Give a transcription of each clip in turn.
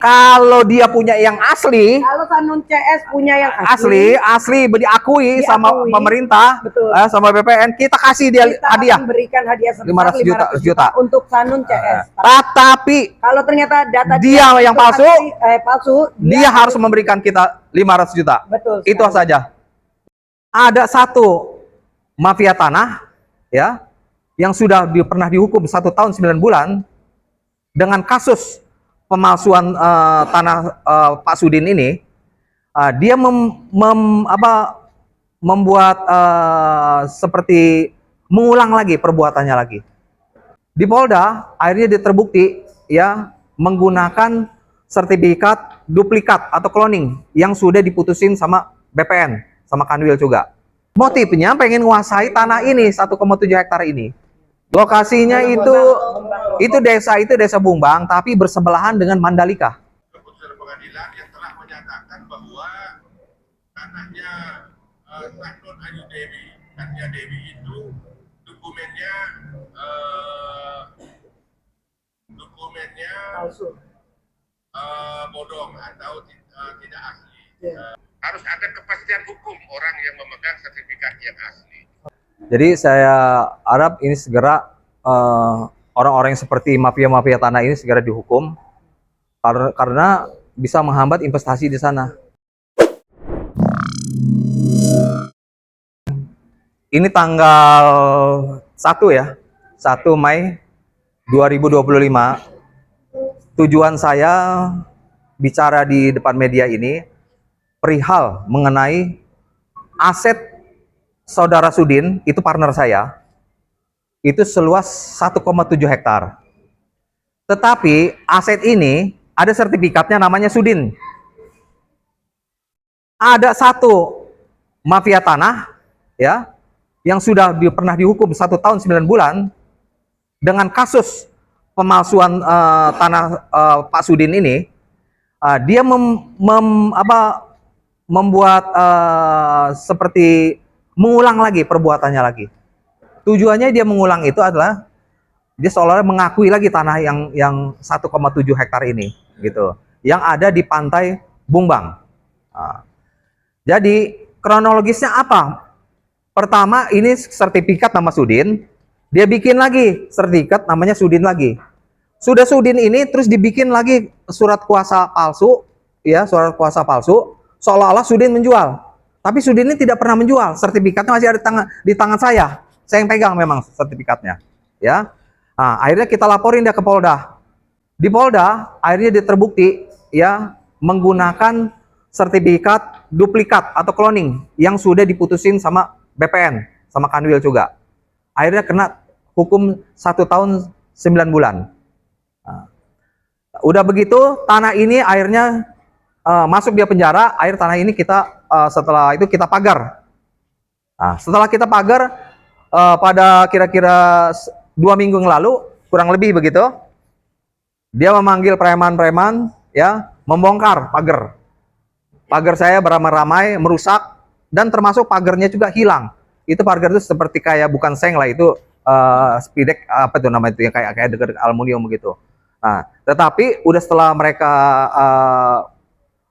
Kalau dia punya yang asli, kalau Sanun CS punya yang asli diakui sama pemerintah, sama BPN, kita kasih dia hadiah. Akan berikan hadiah sebesar 500 juta untuk Sanun CS. Tapi kalau ternyata data dia yang palsu, dia harus harus memberikan kita 500 juta. Betul. Itu saja. Ada satu mafia tanah, ya, yang sudah pernah dihukum 1 tahun 9 bulan dengan kasus pemalsuan tanah Pak Sudin ini. Dia membuat seperti mengulang lagi perbuatannya lagi. Di Polda akhirnya dia terbukti, ya, menggunakan sertifikat duplikat atau cloning yang sudah diputusin sama BPN, sama Kanwil juga. Motifnya pengen menguasai tanah ini 1,7 hektar ini. Lokasinya itu desa Bumbang, tapi bersebelahan dengan Mandalika. Keputusan pengadilan yang telah menyatakan bahwa tanahnya Sahnun Ayu Dewi, Katya Dewi itu dokumennya bodong atau tidak asli. Harus ada kepastian hukum orang yang memegang sertifikat yang asli. Jadi saya harap ini segera orang-orang yang seperti mafia-mafia tanah ini segera dihukum karena bisa menghambat investasi di sana. Ini tanggal 1 ya, 1 Mei 2025. Tujuan saya bicara di depan media ini perihal mengenai aset Saudara Sudin, itu partner saya, itu seluas 1,7 hektar. Tetapi aset ini ada sertifikatnya namanya Sudin. Ada satu mafia tanah, ya, yang sudah pernah dihukum 1 tahun 9 bulan dengan kasus pemalsuan tanah Pak Sudin ini. Dia membuat seperti mengulang lagi perbuatannya lagi. Tujuannya dia mengulang itu adalah dia seolah-olah mengakui lagi tanah yang 1,7 hektar ini, gitu, yang ada di pantai Bumbang. Jadi kronologisnya apa? Pertama, ini sertifikat nama Sudin, dia bikin lagi sertifikat namanya Sudin lagi. Sudah Sudin ini terus dibikin lagi surat kuasa palsu, ya, surat kuasa palsu, seolah-olah Sudin menjual. Tapi Sudin ini tidak pernah menjual, sertifikatnya masih ada di tangan saya. Saya yang pegang memang sertifikatnya, ya. Nah, akhirnya kita laporin dia ke Polda. Di Polda akhirnya dia terbukti, ya, menggunakan sertifikat duplikat atau cloning yang sudah diputusin sama BPN, sama Kanwil juga. Akhirnya kena hukum 1 tahun 9 bulan. Nah, udah begitu tanah ini akhirnya masuk dia penjara. Akhir tanah ini kita setelah itu kita pagar. Nah, setelah kita pagar pada kira-kira 2 minggu yang lalu, kurang lebih begitu, dia memanggil preman-preman, ya, membongkar pagar. Pagar saya beramai-ramai, merusak, dan termasuk pagarnya juga hilang. Itu pagar itu seperti kayak bukan seng lah, itu spidek apa itu namanya itu, yang kayak dekat aluminium begitu. Nah, tetapi udah setelah mereka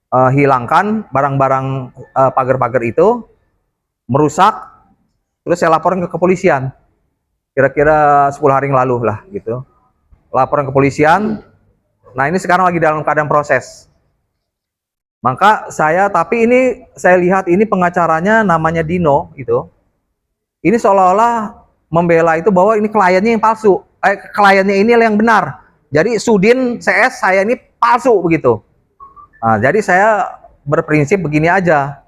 hilangkan barang-barang pagar-pagar itu, merusak, terus saya laporan ke kepolisian. Kira-kira 10 hari yang lalu lah gitu. Laporan ke kepolisian. Nah, ini sekarang lagi dalam keadaan proses. Maka tapi ini saya lihat ini pengacaranya namanya Dino itu. Ini seolah-olah membela itu bahwa ini kliennya yang palsu. Kliennya ini yang benar. Jadi Sudin CS saya ini palsu begitu. Nah, jadi saya berprinsip begini aja.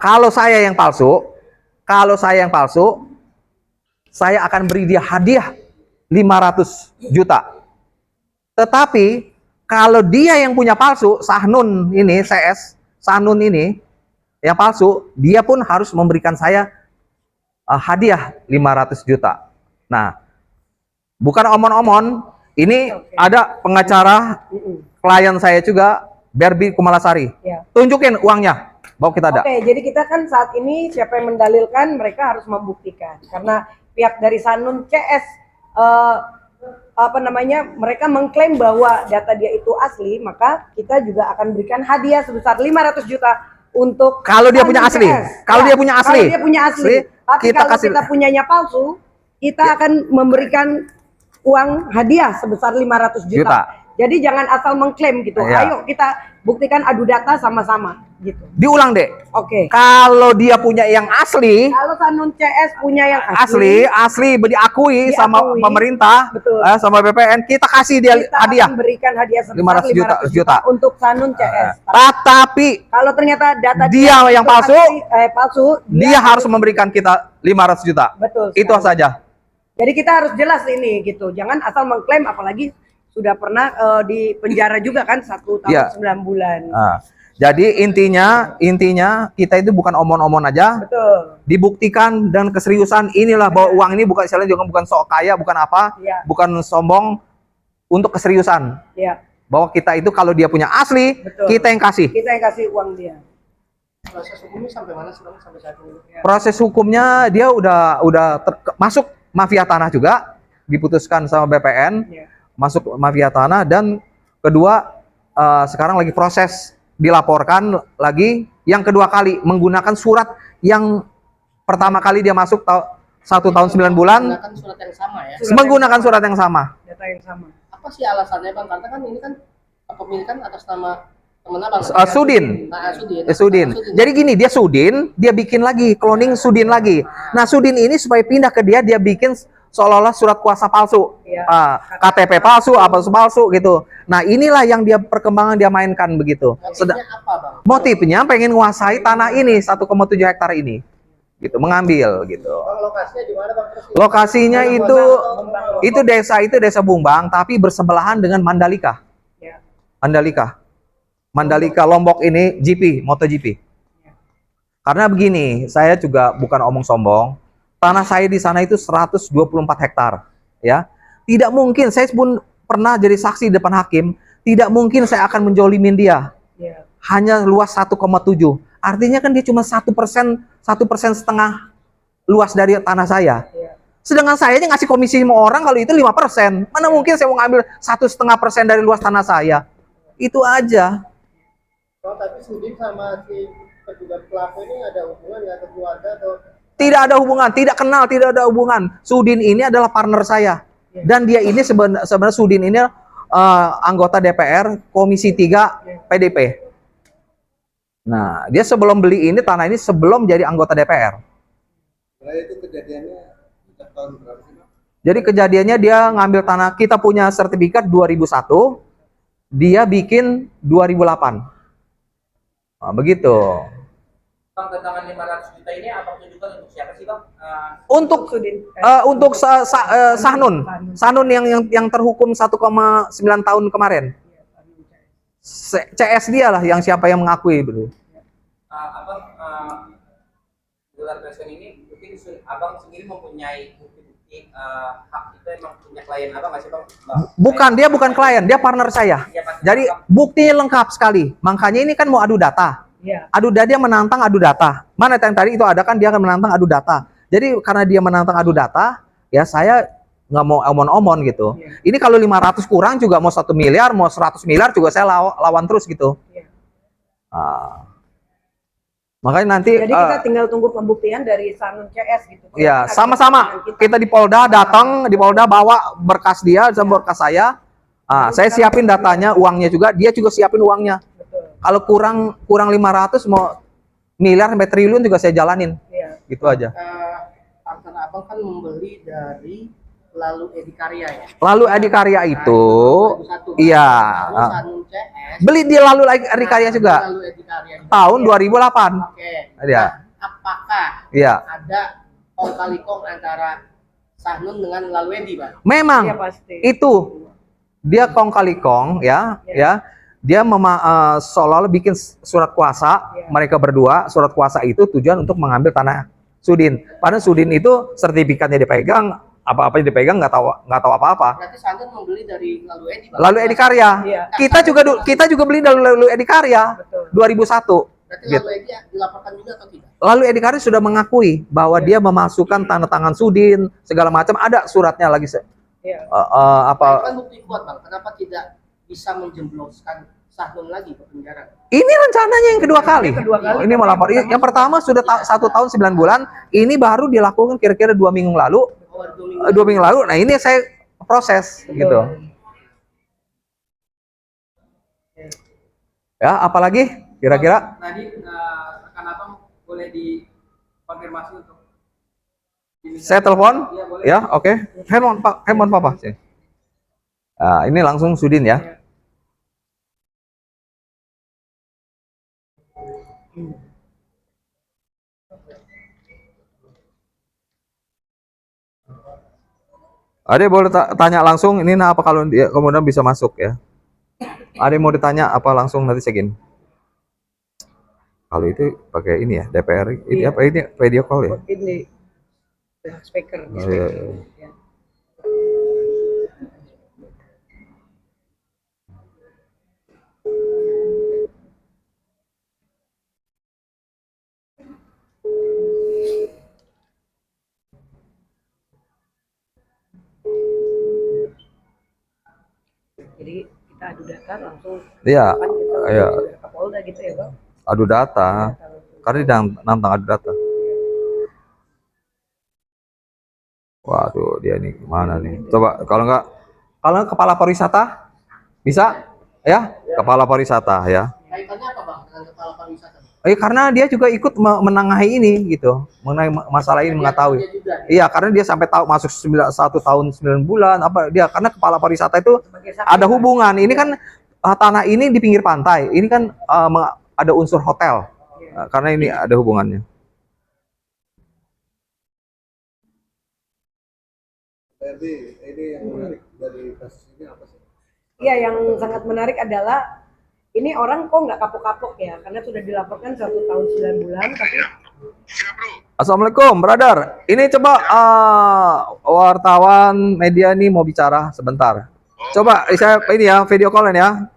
Kalau saya yang palsu, saya akan beri dia hadiah 500 juta. Tetapi kalau dia yang punya palsu, Sahnun ini, CS, Sahnun ini yang palsu, dia pun harus memberikan saya hadiah 500 juta. Nah, bukan omon-omon, ini ada pengacara klien saya juga, Berbi Kumalasari. Ya. Tunjukin uangnya, bawa kita ada. Oke, jadi kita kan saat ini siapa yang mendalilkan, mereka harus membuktikan. Karena pihak dari Sanun CS apa namanya, mereka mengklaim bahwa data dia itu asli, maka kita juga akan berikan hadiah sebesar 500 juta untuk Kalau dia punya asli. Kalau dia punya asli. Kalau dia punya asli. Tapi kita kalau kasih. kita punyanya palsu, kita akan memberikan uang hadiah sebesar 500 juta. Juta. Jadi jangan asal mengklaim gitu. Iya. Ayo kita buktikan adu data sama-sama gitu. Diulang, Dek. Oke. Kalau dia punya yang asli, Kalau Sanun CS punya yang asli diakui sama Diakui. pemerintah, Betul. sama BPN, kita kasih dia kita hadiah. akan berikan hadiah sebesar 500 juta. untuk Sanun CS. Tetapi Kalau ternyata data dia yang itu palsu, palsu, dia harus memberikan kita 500 juta. Betul. Itu sekali. saja. Jadi kita harus jelas ini gitu. Jangan asal mengklaim, apalagi sudah pernah di penjara juga kan 1 tahun Iya. 9 bulan. Nah, jadi intinya kita itu bukan omon-omon aja, Betul. dibuktikan dan keseriusan inilah bahwa uang ini bukan istilahnya juga bukan sok kaya, bukan apa, Iya. bukan sombong, untuk keseriusan. Ya, Bahwa kita itu kalau dia punya asli, Betul. kita yang kasih. kita yang kasih uang dia. Proses hukumnya sampai mana sih Bang sampai saat ini? Proses hukumnya dia udah masuk mafia tanah juga, diputuskan sama BPN, Ya. masuk mafia tanah, dan kedua sekarang lagi proses dilaporkan lagi yang kedua kali menggunakan surat yang pertama kali dia masuk 1 tahun 9 bulan Menggunakan surat yang sama ya. menggunakan surat yang sama. Data yang sama. Apa sih alasannya Bang? Karena kan ini kan kepemilikan atas nama teman Abang. Sudin. Nah, Sudin. Sudin. Jadi gini, dia Sudin, dia bikin lagi cloning Sudin lagi. Nah, Sudin ini supaya pindah ke dia bikin seolah-olah surat kuasa palsu, Iya. KTP palsu, apa palsu gitu. Nah, inilah yang dia perkembangan dia mainkan begitu. Motifnya apa Bang? Motifnya pengen menguasai tanah ini 1,7 hektar ini, gitu, mengambil gitu. Bang, lokasinya di mana Bang? Terus Lokasinya itu desa Bumbang, tapi bersebelahan dengan Mandalika. Ya. Mandalika Lombok ini GP, MotoGP. Karena begini, saya juga bukan omong sombong. Tanah saya di sana itu 124 hektar, ya. Tidak mungkin, saya pun pernah jadi saksi di depan hakim, tidak mungkin saya akan menjolimin dia. Ya. Hanya luas 1,7. Artinya kan dia cuma 1% setengah luas dari tanah saya. Ya. Sedangkan saya aja ngasih komisi sama orang kalau itu 5%. Mana mungkin saya mau ngambil 1,5% dari luas tanah saya. Itu aja. Bang, tapi Sudin sama si terduga pelaku ini ada hubungan nggak, ke keluarga atau? Tidak ada hubungan, tidak kenal, tidak ada hubungan. Sudin ini adalah partner saya. Dan dia ini sebenarnya Sudin ini anggota DPR Komisi 3 PDP. Nah, dia sebelum beli ini tanah ini sebelum jadi anggota DPR. Itu kejadiannya tahun berapa sih Bang? Jadi kejadiannya dia ngambil tanah, kita punya sertifikat 2001, dia bikin 2008. Nah, begitu. Bang, tentangan 500 juta ini abang tunjukkan untuk siapa sih Bang? Untuk Sudin. untuk Sahnun yang terhukum 1,9 tahun kemarin. CS dia lah yang siapa yang mengakui begitu. Abang gelar presiden ini mungkin abang sendiri mempunyai bukti-bukti hak itu emang punya klien abang nggak sih Bang? Bukan, dia bukan klien, dia partner saya. Iya, partner Jadi abang. buktinya lengkap sekali. Makanya ini kan mau adu data. Ya. Dia menantang adu data. Mana yang tadi itu ada kan dia akan menantang adu data. Jadi karena dia menantang adu data, ya saya nggak mau omon-omon gitu. Iya. Ini kalau 500 kurang juga mau 1 miliar, mau 100 miliar juga saya lawan terus gitu. Iya. Makanya nanti Jadi kita tinggal tunggu pembuktian dari Sanun CS gitu. ya Kita sama-sama dengan kita di Polda datang, di Polda bawa berkas dia sama berkas saya. Saya siapin datanya, uangnya juga, dia juga siapin uangnya. Betul. Kalau kurang 500 mau miliar sampai triliun juga saya jalanin. Iya. Gitu aja. Partner Abang kan membeli dari Lalu Edi Karya ya. Lalu Adikarya itu 2001. iya. Lalu Sanun CS. Beli dia lalu Adikarya juga Lalu Edi Karya juga. tahun Iya. 2008. Oke. Iya. Nah, apakah Iya. ada kong kali kong antara Sahnun dengan Lalu Edi, Bang? Memang Iya pasti. itu dia kong kali kong ya, Ya. dia seolah-olah bikin surat kuasa, Ya. mereka berdua, surat kuasa itu tujuan untuk mengambil tanah Sudin. Padahal Sudin itu sertifikatnya dipegang, apa-apa yang dipegang nggak tahu apa-apa. Berarti Sahnun membeli dari Lalu Edi, Bang? Lalu Edi Karya, Iya. kita juga beli dari Lalu Edi Karya Betul. Berarti 2001. Gitu. Lalu Edi dilaporkan juga atau tidak? Lalu Edi Karya sudah mengakui bahwa dia memasukkan tanda tangan Sudin segala macam, ada suratnya lagi Iya. Apa Kan bukti kuat bang, kenapa tidak bisa menjebloskan Sahnun lagi ke penjara? ini rencananya yang kedua kali. Kedua kali. Ini melapor. Yang pertama sudah 1 tahun 9 bulan. Ini baru dilakukan kira-kira 2 minggu lalu. Oh, 2 minggu. 2 minggu lalu. Nah ini saya proses gitu. Ya, apalagi kira-kira? Tadi rekan abang boleh dikonfirmasi untuk Saya telepon. Iya, boleh. Ya, oke. Handphone Pak, handphone Papa. Sini. Nah, ini langsung Sudin ya. Ade boleh tanya langsung ini, nah apa kalau dia kemudian bisa masuk ya? Ade mau ditanya apa langsung nanti segini. Kalau itu pakai ini ya DPR ini Iya. apa ini video call ya? Ini speaker. Oh, iya, iya. Ya. Jadi kita adu data langsung. Iya, Kan kita iya. ke Kapolda gitu ya bang. Adu data. Karena dia nantang adu data. Waduh, dia nih gimana nih? Coba kalau nggak kepala pariwisata bisa ya? Kepala pariwisata ya. Kaitannya apa bang dengan kepala pariwisata? Karena dia juga ikut menengahi ini gitu, mengenai masalah ini, mengetahui. Dia juga, Iya, karena dia sampai tahu masuk 1 tahun 9 bulan apa dia, karena kepala pariwisata itu Sebagai saksi, ada Pak. hubungan. Ini kan tanah ini di pinggir pantai. Ini kan ada unsur hotel. Karena ini ada hubungannya. ini yang menarik dari kasus ini apa sih? Iya, yang sangat menarik adalah ini orang kok nggak kapok-kapok ya, karena sudah dilaporkan 1 tahun 9 bulan, tapi Assalamualaikum, brother. Ini coba wartawan media nih mau bicara sebentar. Coba saya ini ya video callan ya.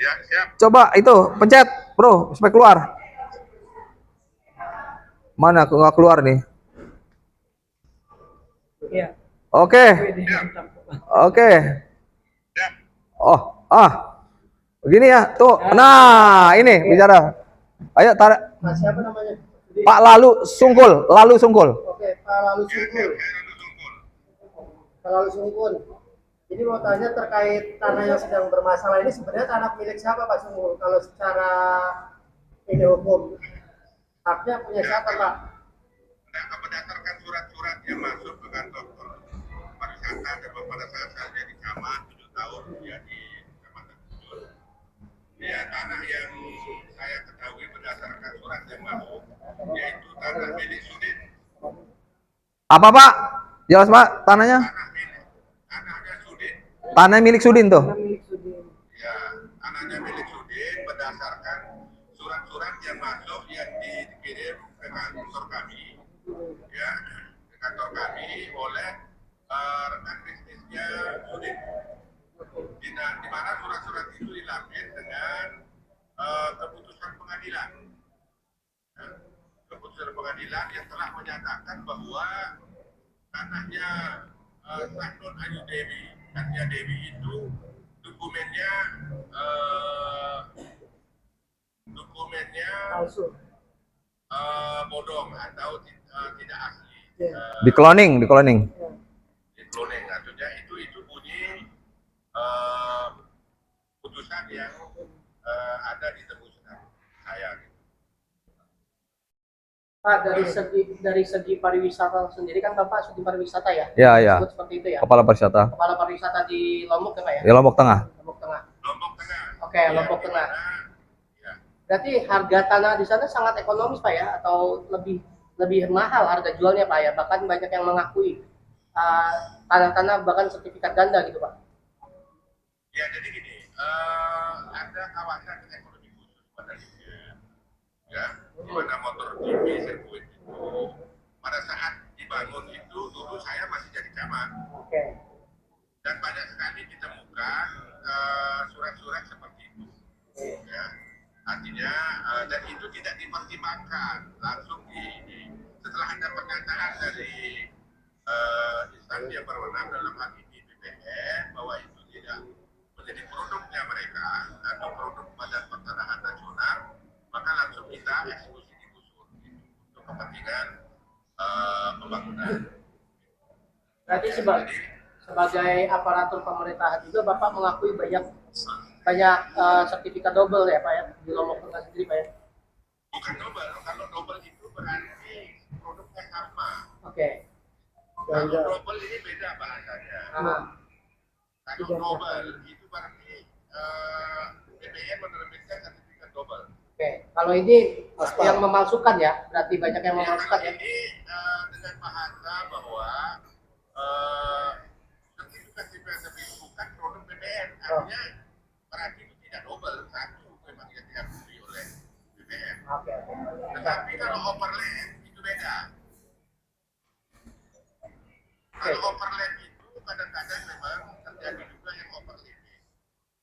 Ya, siap. Coba itu pencet, bro, supaya keluar. Mana nggak keluar nih? ya. Oke, oke. Oh, begini ya, tuh. Nah, ini bicara. Ayo tarik. Nah, siapa namanya? Pak Lalu Sungkul. Oke, Pak Lalu Sungkul. Pak Lalu Sungkul. Jadi mau tanya terkait tanah yang sedang bermasalah ini sebenarnya tanah milik siapa Pak Sungkul? Kalau secara ini hukum, haknya punya siapa Pak? Nah, berdasarkan surat-surat yang masuk ke kantor pariwisata dan pada saat saya di camat 7 tahun ya di Kecamatan Kujur, ya tanah yang saya ketahui berdasarkan surat yang masuk yaitu tanah milik Sudin. Apa Pak? Jelas Pak, tanahnya? Tanahnya Sudin. Tanah milik Sudin tuh. Ya, tanahnya milik Sudin berdasarkan surat-surat yang masuk yang dikirim ke kantor kami, ya, ke kantor kami oleh rekan bisnisnya Sudin. Di mana surat-surat itu dilampir dengan keputusan pengadilan. Ya, keputusan pengadilan yang telah menyatakan bahwa tanahnya Sahnun Ayu Dewi, Katya Dewi itu dokumennya Palsu. bodong atau tidak asli. Di cloning. Di cloning, maksudnya itu bunyi putusan yang ada di tembus saya. Pak, dari segi pariwisata sendiri kan Bapak studi pariwisata ya? Ya, ya. Disebut seperti itu ya. Kepala pariwisata. Kepala pariwisata di Lombok ya Pak ya? Ya, Lombok Tengah. Lombok Tengah. Lombok Tengah. Oke, Lombok Tengah. Ya, Berarti harga tanah di sana sangat ekonomis Pak ya, atau lebih mahal harga jualnya Pak ya? Bahkan banyak yang mengakui tanah-tanah bahkan sertifikat ganda gitu Pak. ya jadi gini, ada kawasan ekonomi khusus Mandalika, ya, di mana motor GP sirkuit itu pada saat dibangun itu dulu saya masih jadi camat. Oke. Dan banyak sekali ditemukan surat-surat seperti itu, ya. Artinya dan itu tidak dipertimbangkan langsung setelah ada pernyataan dari instansi yang berwenang dalam hal ini atau produk Badan Pertanahan Nasional, maka langsung kita eksekusi digusur untuk kepentingan pembangunan. Berarti sebagai aparatur pemerintahan juga Bapak mengakui banyak sertifikat double ya Pak ya di Lombok Tengah sendiri Pak ya? Bukan double, kalau double itu berarti produknya sama. Oke. Kalau double ini beda bahasanya. Kalau double itu berarti BBM menerbitkan sertifikat double. Oke. Kalau ini yang memalsukan ya, berarti banyak yang Ya, memalsukan kalau ya. ini dengan bahasa bahwa sertifikat itu bukan produk BBM, artinya berarti itu tidak double, satu memang yang diakui oleh BBM. Oke. Tetapi kalau overlap itu beda. Kalau overlap itu kadang-kadang memang terjadi juga yang overlapping,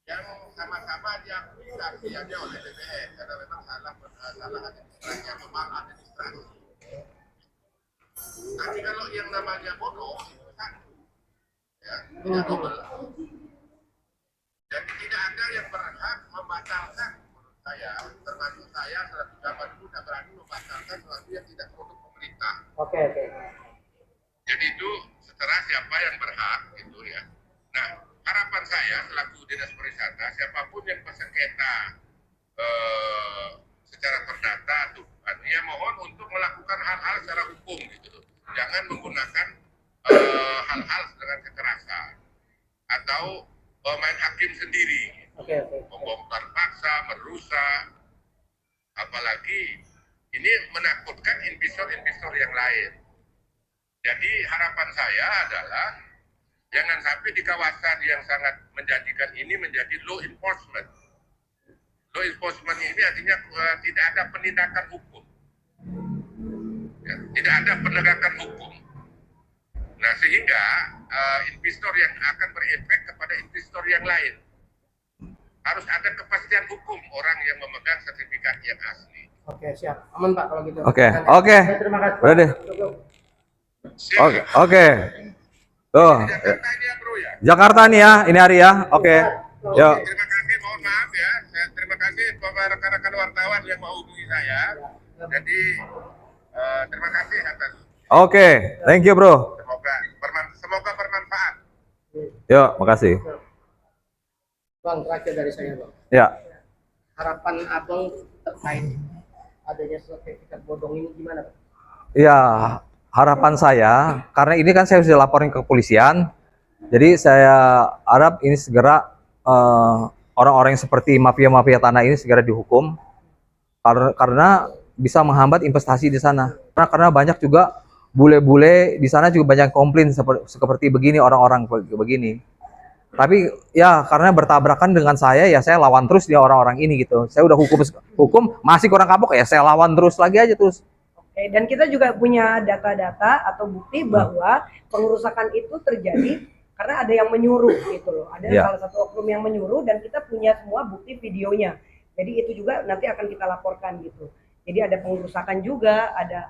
yang sama-sama diakui tapi hanya oleh BBM karena memang salah administrasi atau maladministrasi. Tapi kalau yang namanya bodoh itu satu, ya tidak double. Jadi tidak ada yang berhak membatalkan menurut saya, termasuk saya selaku zaman dulu tidak berani membatalkan sesuatu yang tidak produk pemerintah. Oke. Jadi itu seterah siapa yang berhak gitu ya. Nah, harapan saya selaku dinas pariwisata, siapapun yang bersengketa secara perdata tuh, artinya mohon untuk melakukan hal-hal secara hukum gitu. Jangan menggunakan hal-hal dengan kekerasan atau main hakim sendiri. Oke. Membongkar paksa, merusak, apalagi ini menakutkan investor-investor yang lain. Jadi harapan saya adalah jangan sampai di kawasan yang sangat menjanjikan ini menjadi law enforcement. Law enforcement ini artinya tidak ada penindakan hukum. Ya, tidak ada penegakan hukum. Nah, sehingga investor yang akan berefek kepada investor yang lain. Harus ada kepastian hukum orang yang memegang sertifikat yang asli. Oke, siap. Aman Pak kalau gitu. Oke. Terima kasih. Udah deh. Siap. Oke. Tuh, Jakarta ini ya bro ya. Jakarta nih ya, ini hari ya. Oke. Yuk. Terima kasih, mohon maaf ya. Terima kasih kepada rekan-rekan wartawan yang mau hubungi saya. Jadi terima kasih atas. Oke, thank you bro. Semoga bermanfaat. Yuk, makasih. Bang, terakhir dari saya Bang. Ya. Harapan Abang terkait adanya sertifikat bodong ini gimana Pak? Ya, harapan saya, karena ini kan saya sudah laporin ke kepolisian, jadi saya harap ini segera orang-orang yang seperti mafia-mafia tanah ini segera dihukum, karena bisa menghambat investasi di sana. Karena banyak juga bule-bule di sana juga banyak komplain seperti begini, orang-orang begini. Tapi ya karena bertabrakan dengan saya, ya saya lawan terus dia orang-orang ini gitu. Saya udah hukum masih kurang kapok, ya saya lawan terus lagi aja terus. Oke, dan kita juga punya data-data atau bukti bahwa pengerusakan itu terjadi karena ada yang menyuruh gitu loh. Ada salah satu oknum yang menyuruh dan kita punya semua bukti videonya. Jadi itu juga nanti akan kita laporkan gitu. Jadi ada pengerusakan juga, ada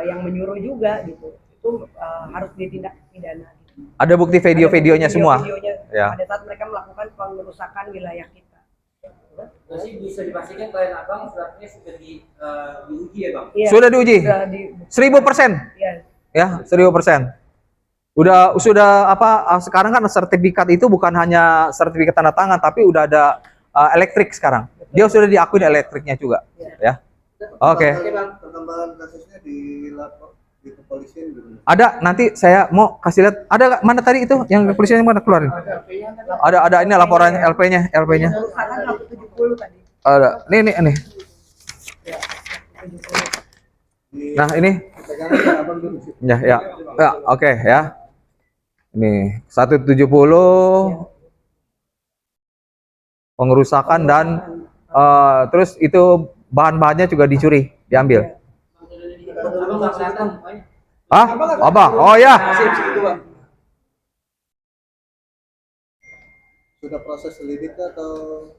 yang menyuruh juga gitu. Itu harus ditindak pidana. Gitu. Ada bukti video-videonya semua. Videonya Ya. pada saat mereka melakukan pengerusakan wilayah kita. Jadi bisa dipastikan klien abang suratnya sudah diuji ya bang? Iya, Sudah diuji? Sudah 1000%. Iya. Ya, 1000%. Sudah apa? Sekarang kan sertifikat itu bukan hanya sertifikat tanda tangan, tapi udah ada elektrik sekarang. Dia sudah diakui elektriknya juga. Ya. Oke. Perkembangan kasusnya di lapor di kepolisian gimana? Ada, nanti saya mau kasih lihat. Ada nggak? Mana tadi itu yang kepolisian yang mana keluarin? Ada ini laporan LP-nya. Pengerusakan 70 tadi. Ada. Nih. Nah, ini. Ya, oke ya. Nih, 170 pengerusakan dan terus itu bahan-bahannya juga dicuri, diambil. Abang nggak kelihatan mukanya. Hah? Abang? Oh ya. Sudah proses lidik atau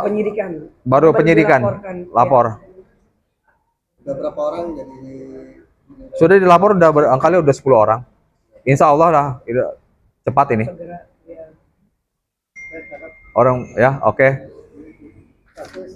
Penyidikan. Baru penyidikan, dilaporkan. lapor. udah berapa orang jadi Sudah dilapor udah kali udah 10 orang. Insya Allah lah, cepat ini. Segera, ya. Orang ya, oke. kasus